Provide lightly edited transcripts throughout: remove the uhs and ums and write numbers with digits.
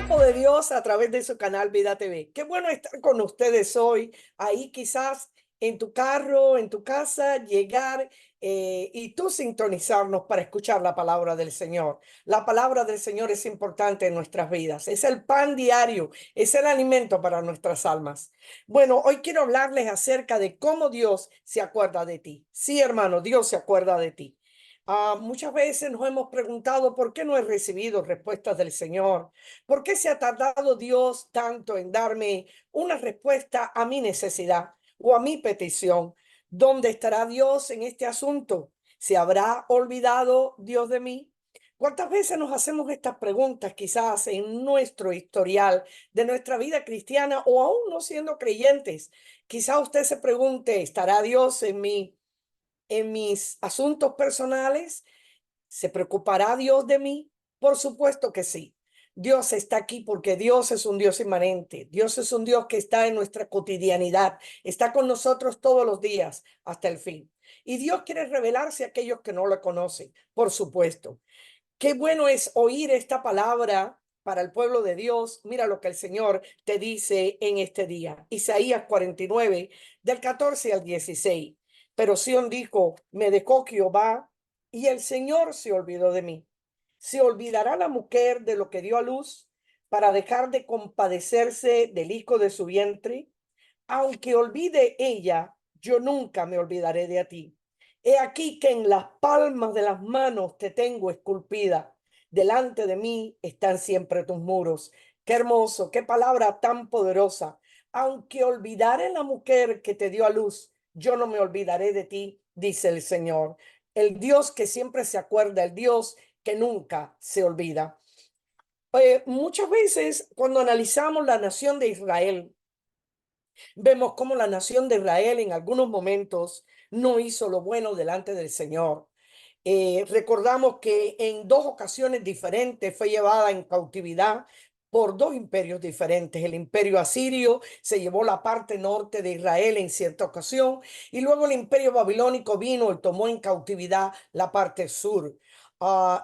tiempo de Dios a través de su canal Vida TV. Qué bueno estar con ustedes hoy, ahí quizás en tu carro, en tu casa, llegar y tú sintonizarnos para escuchar la palabra del Señor. La palabra del Señor es importante en nuestras vidas, es el pan diario, es el alimento para nuestras almas. Bueno, hoy quiero hablarles acerca de cómo Dios se acuerda de ti. Sí, hermano, Dios se acuerda de ti. Muchas veces nos hemos preguntado por qué no he recibido respuestas del Señor. ¿Por qué se ha tardado Dios tanto en darme una respuesta a mi necesidad o a mi petición? ¿Dónde estará Dios en este asunto? ¿Se habrá olvidado Dios de mí? ¿Cuántas veces nos hacemos estas preguntas quizás en nuestro historial de nuestra vida cristiana o aún no siendo creyentes? Quizás usted se pregunte, ¿estará Dios en mis asuntos personales? ¿Se preocupará Dios de mí? Por supuesto que sí. Dios está aquí porque Dios es un Dios inmanente. Dios es un Dios que está en nuestra cotidianidad. Está con nosotros todos los días hasta el fin. Y Dios quiere revelarse a aquellos que no lo conocen, por supuesto. Qué bueno es oír esta palabra para el pueblo de Dios. Mira lo que el Señor te dice en este día. Isaías 49, del 14 al 16. Pero Sión dijo, me dejó Jehová y el Señor se olvidó de mí. ¿Se olvidará la mujer de lo que dio a luz para dejar de compadecerse del hijo de su vientre? Aunque olvide ella, yo nunca me olvidaré de ti. He aquí que en las palmas de las manos te tengo esculpida. Delante de mí están siempre tus muros. Qué hermoso, qué palabra tan poderosa. Aunque olvidare la mujer que te dio a luz, yo no me olvidaré de ti, dice el Señor. El Dios que siempre se acuerda, el Dios que nunca se olvida. Muchas veces cuando analizamos la nación de Israel, vemos cómo la nación de Israel en algunos momentos no hizo lo bueno delante del Señor. Recordamos que en dos ocasiones diferentes fue llevada en cautividad por dos imperios diferentes. El imperio asirio se llevó la parte norte de Israel en cierta ocasión y luego el imperio babilónico vino y tomó en cautividad la parte sur.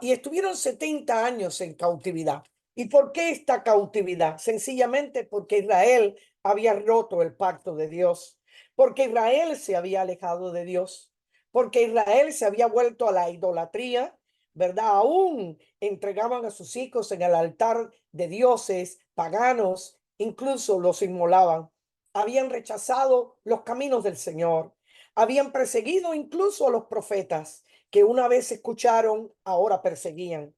Y estuvieron 70 años en cautividad. ¿Y por qué esta cautividad? Sencillamente porque Israel había roto el pacto de Dios, porque Israel se había alejado de Dios, porque Israel se había vuelto a la idolatría, ¿verdad? Aún entregaban a sus hijos en el altar de dioses paganos, incluso los inmolaban. Habían rechazado los caminos del Señor, habían perseguido incluso a los profetas que una vez escucharon, ahora perseguían.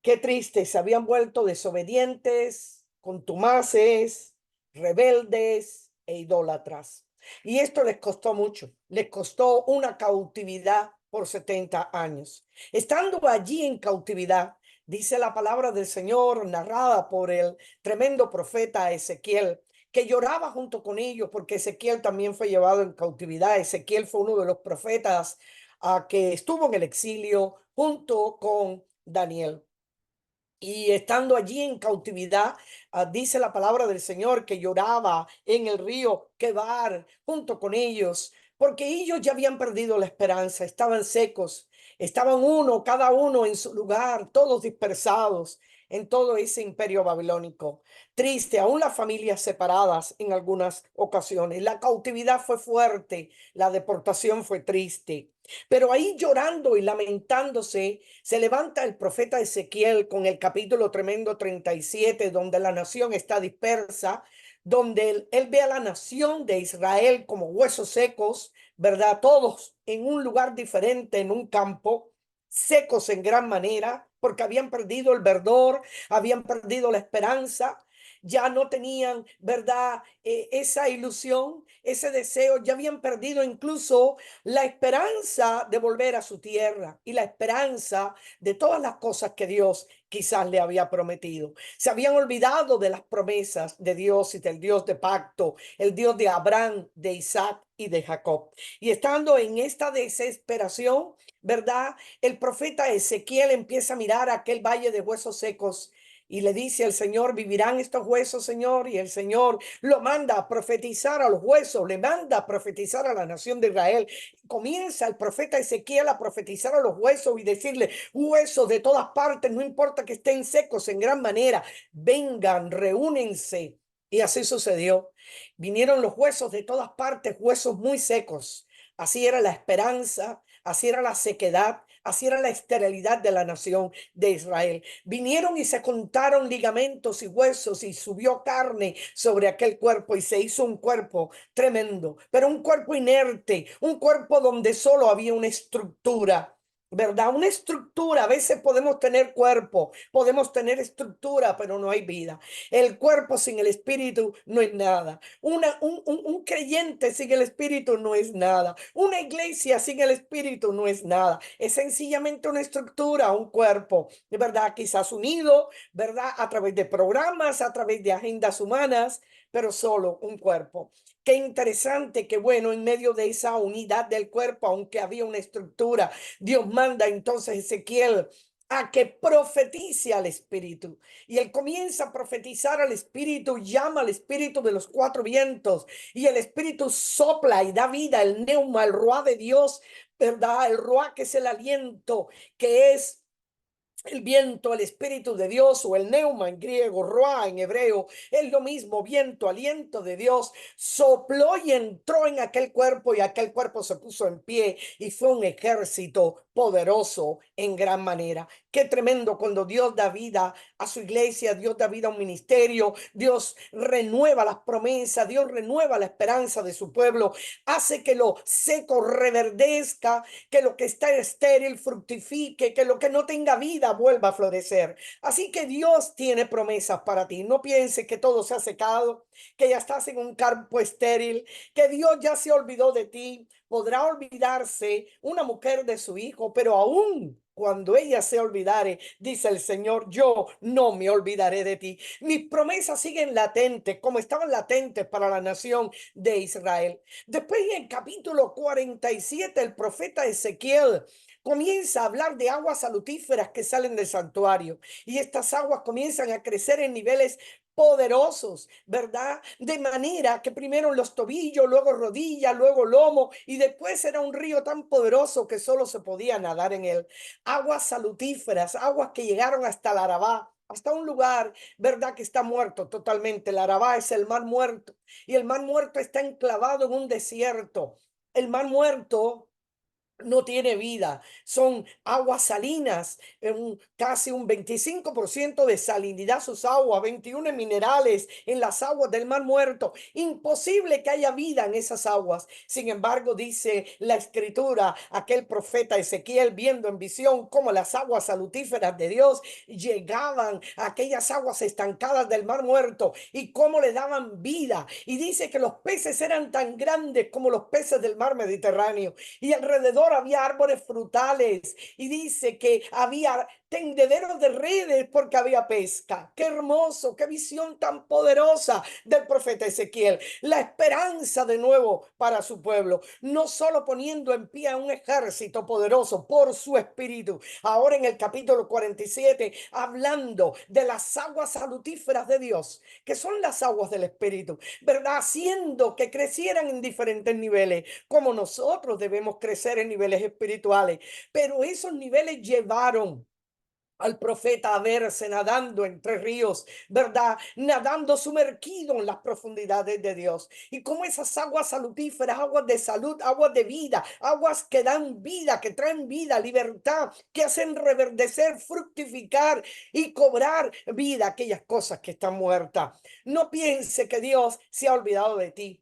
Qué triste, se habían vuelto desobedientes, contumaces, rebeldes e idólatras. Y esto les costó mucho, les costó una cautividad por 70 años. Estando allí en cautividad, dice la palabra del Señor narrada por el tremendo profeta Ezequiel, que lloraba junto con ellos porque Ezequiel también fue llevado en cautividad. Ezequiel fue uno de los profetas que estuvo en el exilio junto con Daniel. Y estando allí en cautividad, dice la palabra del Señor que lloraba en el río Quebar junto con ellos, porque ellos ya habían perdido la esperanza, estaban secos, estaban cada uno en su lugar, todos dispersados en todo ese imperio babilónico. Triste, aún las familias separadas en algunas ocasiones. La cautividad fue fuerte, la deportación fue triste. Pero ahí llorando y lamentándose, se levanta el profeta Ezequiel con el capítulo tremendo 37, donde la nación está dispersa, donde él ve a la nación de Israel como huesos secos, ¿verdad? Todos en un lugar diferente, en un campo, secos en gran manera, porque habían perdido el verdor, habían perdido la esperanza, ya no tenían, ¿verdad? Esa ilusión, ese deseo, ya habían perdido incluso la esperanza de volver a su tierra y la esperanza de todas las cosas que Dios quizás le había prometido. Se habían olvidado de las promesas de Dios y del Dios de pacto, el Dios de Abraham, de Isaac y de Jacob. Y estando en esta desesperación, ¿verdad? El profeta Ezequiel empieza a mirar aquel valle de huesos secos Y le dice al Señor, ¿vivirán estos huesos, Señor? Y el Señor lo manda a profetizar a los huesos, le manda a profetizar a la nación de Israel. Comienza el profeta Ezequiel a profetizar a los huesos y decirle, huesos de todas partes, no importa que estén secos en gran manera, vengan, reúnense. Y así sucedió. Vinieron los huesos de todas partes, huesos muy secos. Así era la esperanza, así era la sequedad, así era la esterilidad de la nación de Israel. Vinieron y se contaron ligamentos y huesos y subió carne sobre aquel cuerpo y se hizo un cuerpo tremendo, pero un cuerpo inerte, un cuerpo donde solo había una estructura. ¿Verdad? Una estructura. A veces podemos tener cuerpo, podemos tener estructura, pero no hay vida. El cuerpo sin el espíritu no es nada. Un creyente sin el espíritu no es nada. Una iglesia sin el espíritu no es nada. Es sencillamente una estructura, un cuerpo, ¿verdad? Quizás unido, ¿verdad? A través de programas, a través de agendas humanas, pero solo un cuerpo. Qué interesante, qué bueno, en medio de esa unidad del cuerpo, aunque había una estructura, Dios manda entonces a Ezequiel a que profetice al espíritu. Y él comienza a profetizar al espíritu, llama al espíritu de los cuatro vientos y el espíritu sopla y da vida, el neuma, el ruá de Dios, ¿verdad? El ruá que es el aliento, que es el viento, el espíritu de Dios, o el neuma en griego, roa en hebreo, es lo mismo, viento, aliento de Dios, sopló y entró en aquel cuerpo y aquel cuerpo se puso en pie y fue un ejército poderoso en gran manera. Qué tremendo cuando Dios da vida a su iglesia, Dios da vida a un ministerio, Dios renueva las promesas, Dios renueva la esperanza de su pueblo, hace que lo seco reverdezca, que lo que está estéril fructifique, que lo que no tenga vida vuelva a florecer. Así que Dios tiene promesas para ti. No pienses que todo se ha secado, que ya estás en un campo estéril, que Dios ya se olvidó de ti. Podrá olvidarse una mujer de su hijo, pero aún cuando ella se olvidare, dice el Señor, yo no me olvidaré de ti. Mis promesas siguen latentes, como estaban latentes para la nación de Israel. Después en el capítulo 47, el profeta Ezequiel comienza a hablar de aguas salutíferas que salen del santuario y estas aguas comienzan a crecer en niveles poderosos, ¿verdad? De manera que primero en los tobillos, luego rodillas, luego lomo y después era un río tan poderoso que solo se podía nadar en él. Aguas salutíferas, aguas que llegaron hasta el Arabá, hasta un lugar, ¿verdad? Que está muerto totalmente. El Arabá es el mar muerto y el mar muerto está enclavado en un desierto. El mar muerto no tiene vida, son aguas salinas, casi un 25% de salinidad sus aguas, 21 minerales en las aguas del mar muerto. Imposible que haya vida en esas aguas. Sin embargo, dice la escritura, aquel profeta Ezequiel viendo en visión cómo las aguas salutíferas de Dios llegaban a aquellas aguas estancadas del mar muerto y cómo le daban vida. Y dice que los peces eran tan grandes como los peces del mar Mediterráneo y alrededor había árboles frutales y dice que había tendederos de redes porque había pesca. Qué hermoso, qué visión tan poderosa del profeta Ezequiel. La esperanza de nuevo para su pueblo, no solo poniendo en pie a un ejército poderoso por su espíritu. Ahora en el capítulo 47, hablando de las aguas salutíferas de Dios, que son las aguas del espíritu, ¿verdad? Haciendo que crecieran en diferentes niveles, como nosotros debemos crecer en niveles espirituales. Pero esos niveles llevaron al profeta a verse nadando entre ríos, ¿verdad? Nadando sumergido en las profundidades de Dios. Y como esas aguas salutíferas, aguas de salud, aguas de vida, aguas que dan vida, que traen vida, libertad, que hacen reverdecer, fructificar y cobrar vida aquellas cosas que están muertas. No piense que Dios se ha olvidado de ti.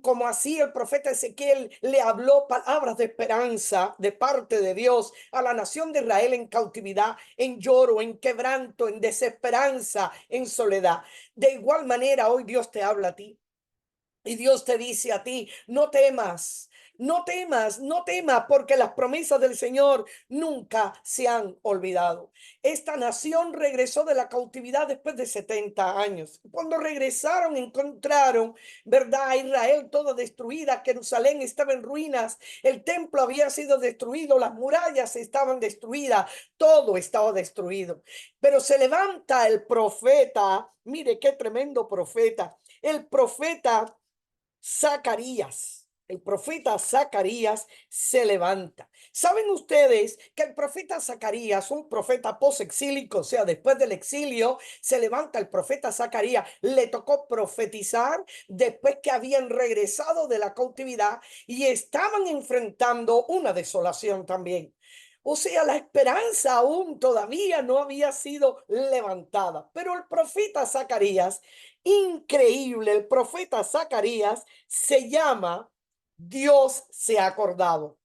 Como así el profeta Ezequiel le habló palabras de esperanza de parte de Dios a la nación de Israel en cautividad, en lloro, en quebranto, en desesperanza, en soledad. De igual manera, hoy Dios te habla a ti. Y Dios te dice a ti, no temas, No temas, no temas, porque las promesas del Señor nunca se han olvidado. Esta nación regresó de la cautividad después de 70 años. Cuando regresaron, encontraron, ¿verdad? A Israel toda destruida, Jerusalén estaba en ruinas, el templo había sido destruido, las murallas estaban destruidas, todo estaba destruido. Pero se levanta el profeta, mire qué tremendo profeta, el profeta Zacarías. El profeta Zacarías se levanta. ¿Saben ustedes que el profeta Zacarías, un profeta posexílico, o sea, después del exilio, se levanta el profeta Zacarías? Le tocó profetizar después que habían regresado de la cautividad y estaban enfrentando una desolación también. O sea, la esperanza aún todavía no había sido levantada. Pero el profeta Zacarías, increíble, el profeta Zacarías se llama Dios se ha acordado.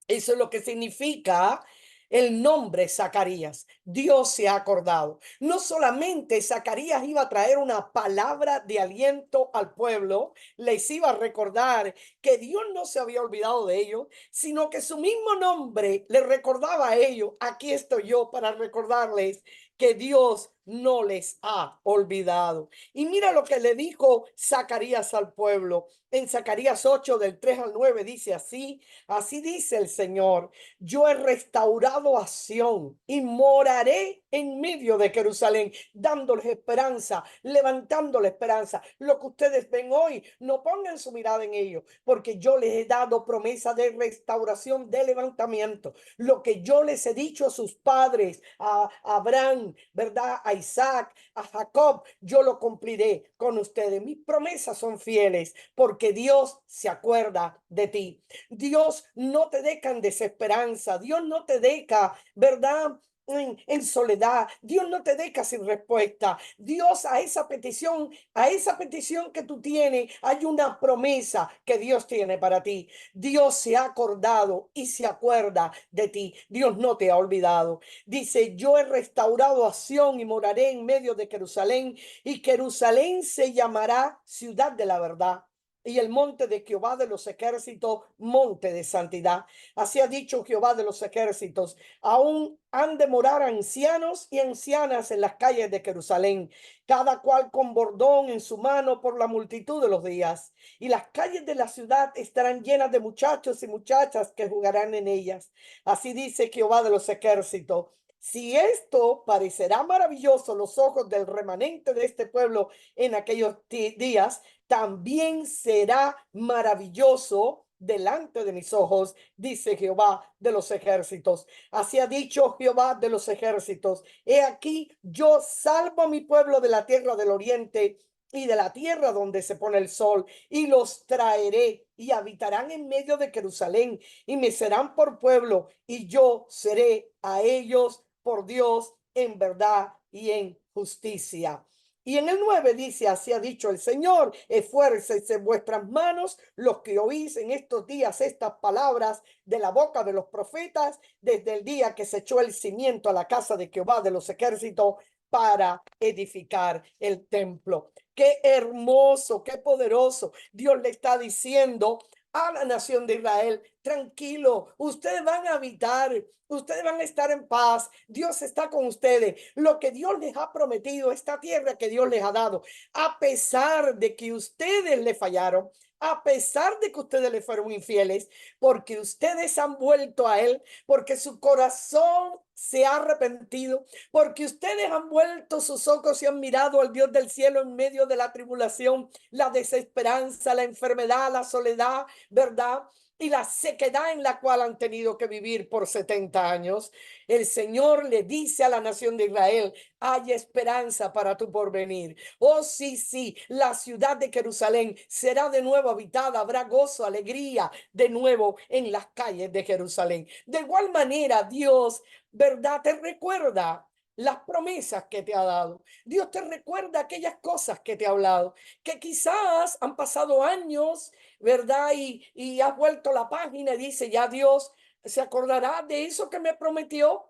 Eso es lo que significa el nombre Zacarías. Dios se ha acordado. No solamente Zacarías iba a traer una palabra de aliento al pueblo, les iba a recordar que Dios no se había olvidado de ellos, sino que su mismo nombre le recordaba a ellos, aquí estoy yo para recordarles que Dios no les ha olvidado. Y mira lo que le dijo Zacarías al pueblo. En Zacarías 8 del 3 al 9 dice así: así dice el Señor, yo he restaurado a Sión y moraré en medio de Jerusalén, dándoles esperanza, levantando la esperanza. Lo que ustedes ven hoy, no pongan su mirada en ello, porque yo les he dado promesa de restauración, de levantamiento. Lo que yo les he dicho a sus padres, a Abraham, ¿verdad? A Isaac, a Jacob, yo lo cumpliré con ustedes. Mis promesas son fieles, porque Dios se acuerda de ti. Dios no te deja en desesperanza. Dios no te deja, ¿verdad? En soledad. Dios no te deja sin respuesta. Dios a esa petición que tú tienes, hay una promesa que Dios tiene para ti. Dios se ha acordado y se acuerda de ti. Dios no te ha olvidado. Dice, yo he restaurado a Sión y moraré en medio de Jerusalén, y Jerusalén se llamará ciudad de la verdad, y el monte de Jehová de los ejércitos, monte de santidad. Así ha dicho Jehová de los ejércitos: aún han de morar ancianos y ancianas en las calles de Jerusalén, cada cual con bordón en su mano por la multitud de los días. Y las calles de la ciudad estarán llenas de muchachos y muchachas que jugarán en ellas. Así dice Jehová de los ejércitos. Si esto parecerá maravilloso a los ojos del remanente de este pueblo en aquellos días, también será maravilloso delante de mis ojos, dice Jehová de los ejércitos. Así ha dicho Jehová de los ejércitos: he aquí, yo salvo a mi pueblo de la tierra del oriente y de la tierra donde se pone el sol, y los traeré y habitarán en medio de Jerusalén, y me serán por pueblo, y yo seré a ellos por Dios en verdad y en justicia. Y en el 9 dice, así ha dicho el Señor: esfuércense en vuestras manos los que oís en estos días estas palabras de la boca de los profetas, desde el día que se echó el cimiento a la casa de Jehová de los ejércitos para edificar el templo. Qué hermoso, qué poderoso. Dios le está diciendo a la nación de Israel: tranquilo, ustedes van a habitar, ustedes van a estar en paz, Dios está con ustedes. Lo que Dios les ha prometido, esta tierra que Dios les ha dado, a pesar de que ustedes le fallaron, a pesar de que ustedes le fueron infieles, porque ustedes han vuelto a Él, porque su corazón se ha arrepentido, porque ustedes han vuelto sus ojos y han mirado al Dios del cielo en medio de la tribulación, la desesperanza, la enfermedad, la soledad, ¿verdad? Y la sequedad en la cual han tenido que vivir por 70 años. El Señor le dice a la nación de Israel: hay esperanza para tu porvenir. Oh, sí, sí, la ciudad de Jerusalén será de nuevo habitada, habrá gozo, alegría de nuevo en las calles de Jerusalén. De igual manera, Dios, ¿verdad?, te recuerda las promesas que te ha dado. Dios te recuerda aquellas cosas que te ha hablado, que quizás han pasado años, ¿verdad? Y has vuelto la página y dice: ya Dios se acordará de eso que me prometió.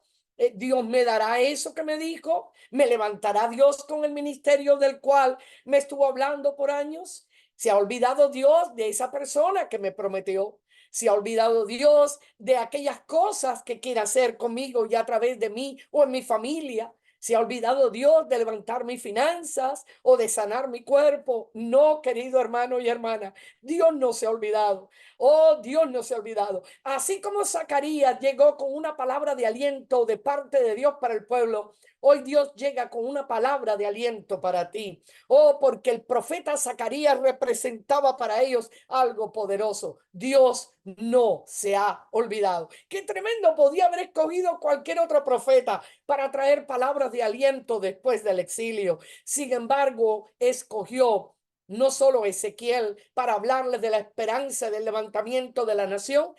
Dios me dará eso que me dijo, me levantará Dios con el ministerio del cual me estuvo hablando por años. Se ha olvidado Dios de esa persona que me prometió. Se ha olvidado Dios de aquellas cosas que quiere hacer conmigo y a través de mí o en mi familia. Se ha olvidado Dios de levantar mis finanzas o de sanar mi cuerpo. No, querido hermano y hermana, Dios no se ha olvidado. Oh, Dios no se ha olvidado. Así como Zacarías llegó con una palabra de aliento de parte de Dios para el pueblo, hoy Dios llega con una palabra de aliento para ti. Oh, porque el profeta Zacarías representaba para ellos algo poderoso. Dios no se ha olvidado. Qué tremendo, podía haber escogido cualquier otro profeta para traer palabras de aliento después del exilio. Sin embargo, escogió no solo Ezequiel para hablarles de la esperanza del levantamiento de la nación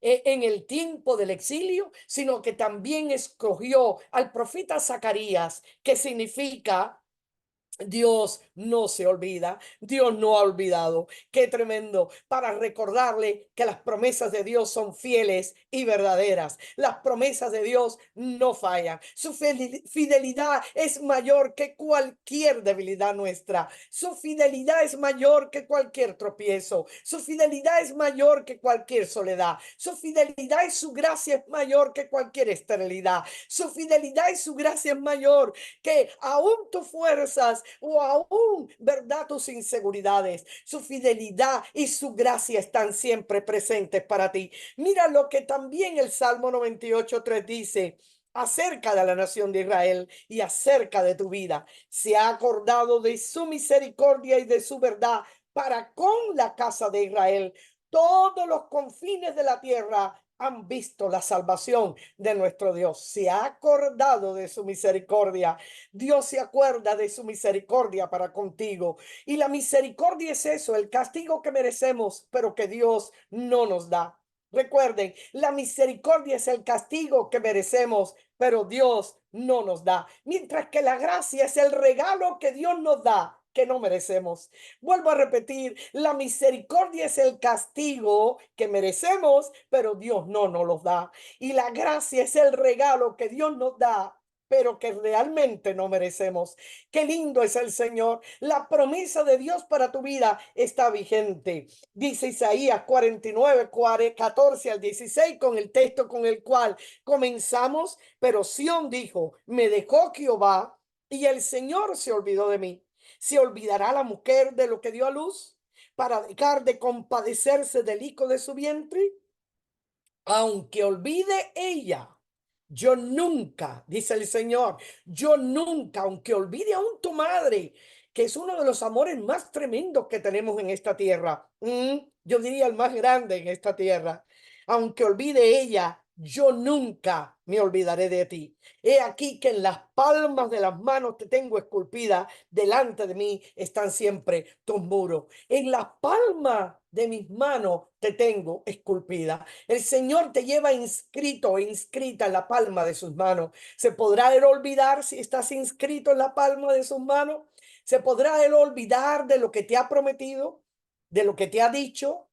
en el tiempo del exilio, sino que también escogió al profeta Zacarías, que significa Dios no se olvida, Dios no ha olvidado. Qué tremendo para recordarle que las promesas de Dios son fieles y verdaderas. Las promesas de Dios no fallan. Su fidelidad es mayor que cualquier debilidad nuestra. Su fidelidad es mayor que cualquier tropiezo. Su fidelidad es mayor que cualquier soledad. Su fidelidad y su gracia es mayor que cualquier esterilidad. Su fidelidad y su gracia es mayor que aún tus fuerzas o aún, ¿verdad? Tus inseguridades. Su fidelidad y su gracia están siempre presentes para ti. Mira lo que también el Salmo 98:3 dice acerca de la nación de Israel y acerca de tu vida. Se ha acordado de su misericordia y de su verdad para con la casa de Israel. Todos los confines de la tierra han visto la salvación de nuestro Dios. Se ha acordado de su misericordia. Dios se acuerda de su misericordia para contigo. Y la misericordia es eso, el castigo que merecemos, pero que Dios no nos da. Recuerden, la misericordia es el castigo que merecemos, pero Dios no nos da. Mientras que la gracia es el regalo que Dios nos da, que no merecemos. Vuelvo a repetir, la misericordia es el castigo que merecemos, pero Dios no nos los da. Y la gracia es el regalo que Dios nos da, pero que realmente no merecemos. Qué lindo es el Señor. La promesa de Dios para tu vida está vigente. Dice Isaías 49, 14 al 16, con el texto con el cual comenzamos. Pero Sión dijo, me dejó Jehová y el Señor se olvidó de mí. ¿Se olvidará la mujer de lo que dio a luz para dejar de compadecerse del hijo de su vientre? Aunque olvide ella, yo nunca, dice el Señor, yo nunca, aunque olvide aún tu madre, que es uno de los amores más tremendos que tenemos en esta tierra, yo diría el más grande en esta tierra, aunque olvide ella, yo nunca me olvidaré de ti. He aquí que en las palmas de las manos te tengo esculpida, delante de mí están siempre tus muros. En las palmas de mis manos te tengo esculpida. El Señor te lleva inscrito o inscrita en la palma de sus manos. ¿Se podrá él olvidar si estás inscrito en la palma de sus manos? ¿Se podrá él olvidar de lo que te ha prometido, de lo que te ha dicho,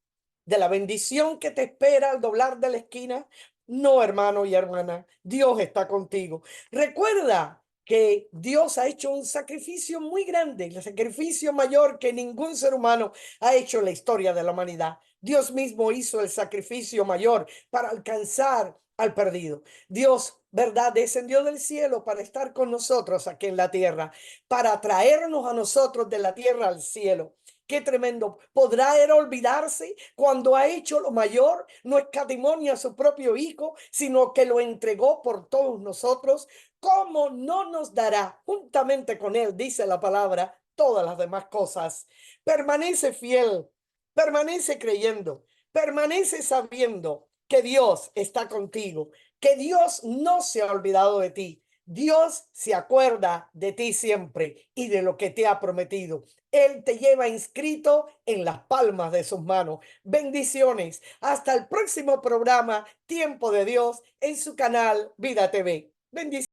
de la bendición que te espera al doblar de la esquina? No, hermano y hermana, Dios está contigo. Recuerda que Dios ha hecho un sacrificio muy grande, el sacrificio mayor que ningún ser humano ha hecho en la historia de la humanidad. Dios mismo hizo el sacrificio mayor para alcanzar al perdido. Dios, ¿verdad? Descendió del cielo para estar con nosotros aquí en la tierra, para traernos a nosotros de la tierra al cielo. Qué tremendo. ¿Podrá él olvidarse cuando ha hecho lo mayor? No escatimó a su propio hijo, sino que lo entregó por todos nosotros. ¿Cómo no nos dará juntamente con él, dice la palabra, todas las demás cosas? Permanece fiel, permanece creyendo, permanece sabiendo que Dios está contigo, que Dios no se ha olvidado de ti. Dios se acuerda de ti siempre y de lo que te ha prometido. Él te lleva inscrito en las palmas de sus manos. Bendiciones. Hasta el próximo programa, Tiempo de Dios, en su canal Vida TV. Bendiciones.